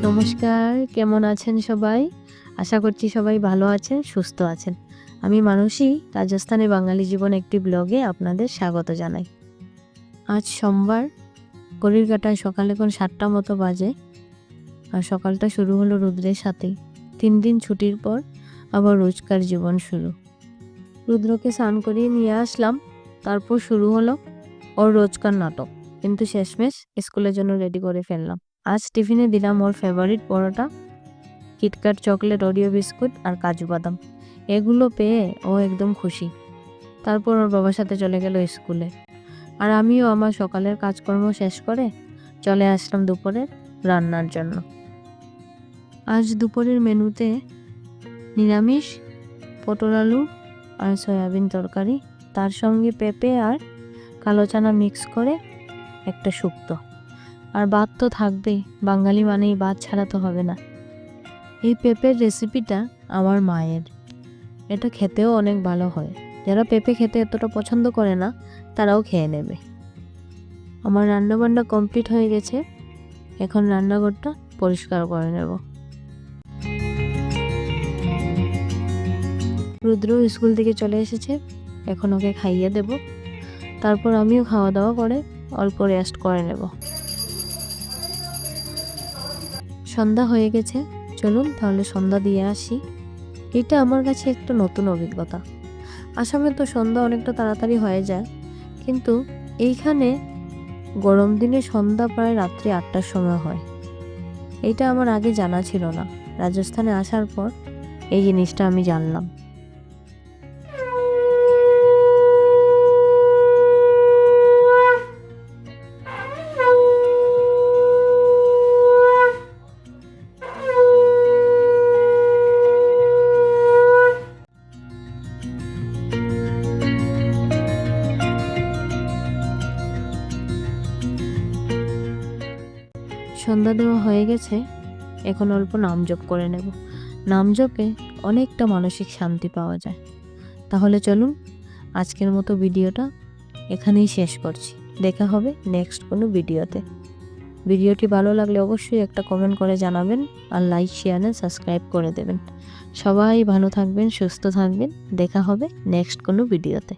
নমস্কার, কেমন আছেন সবাই? আশা করছি সবাই ভালো আছেন, সুস্থ আছেন। আমি মানসী, রাজস্থানে বাঙালি জীবন একটি ব্লগে আপনাদের স্বাগত জানাই। আজ সোমবার, ঘড়ির কাঁটায় সকাল এখন 7টা মতো বাজে। আর সকালটা শুরু হলো রুদ্রের সাথেই। 3 দিন ছুটির পর আবার রোজকার জীবন শুরু। রুদ্রকে স্নান করিয়ে নিয়ে আসলাম, তারপর শুরু হলো ওর রোজকার নাটক। কিন্তু শেষমেশ স্কুলের জন্য রেডি করে ফেললাম। আজ টিফিনে দিলাম ওর ফেভারিট পরোটা, কিটক্যাট চকলেট, ওরিও বিস্কুট আর কাজু বাদাম। এগুলো পেয়ে ও একদম খুশি। তারপর ওর বাবার সাথে চলে গেল স্কুলে। আর আমিও আমার সকালের কাজকর্ম শেষ করে চলে আসলাম দুপুরের রান্নার জন্য। আজ দুপুরের মেনুতে নিরামিষ, পটল আলু আর সয়াবিন তরকারি, তার সঙ্গে পেঁপে আর কালো চানা মিক্স করে একটা শুক্তো। আর ভাত তো থাকবেই, বাঙালি মানেই ভাত ছাড়া তো হবে না। এই পেঁপের রেসিপিটা আমার মায়ের। এটা খেতেও অনেক ভালো হয়। যারা পেঁপে খেতে এতটা পছন্দ করে না তারাও খেয়ে নেবে। আমার রান্নাবান্না কমপ্লিট হয়ে গেছে, এখন রান্নাঘরটা পরিষ্কার করে নেব। রুদ্র স্কুল থেকে চলে এসেছে, এখন ওকে খাইয়ে দেব। তারপর আমিও খাওয়া দাওয়া করে অল্প রেস্ট করে নেব। সন্ধ্যা হয়ে গেছে, চলুন তাহলে সন্ধ্যা দিয়ে আসি। এটা আমার কাছে একটা নতুন অভিজ্ঞতা। আসামে তো সন্ধ্যা অনেকটা তাড়াতাড়ি হয়ে যায়, কিন্তু এইখানে গরম দিনে সন্ধ্যা প্রায় রাত্রি 8টার সময় হয়। এইটা আমার আগে জানা ছিল না। রাজস্থানে আসার পর এই জিনিসটা আমি জানলাম। সন্ধ্যা দেওয়া হয়ে গেছে, এখন অল্প নাম জপ করে নেব। নাম জপে অনেকটা মানসিক শান্তি পাওয়া যায়। তাহলে চলুন আজকের মতো ভিডিওটা এখানেই শেষ করছি। দেখা হবে নেক্সট কোনো ভিডিওতে। ভিডিওটি ভালো লাগলে অবশ্যই একটা কমেন্ট করে জানাবেন, আর লাইক, শেয়ার আর সাবস্ক্রাইব করে দেবেন। সবাই ভালো থাকবেন, সুস্থ থাকবেন। দেখা হবে নেক্সট কোনো ভিডিওতে।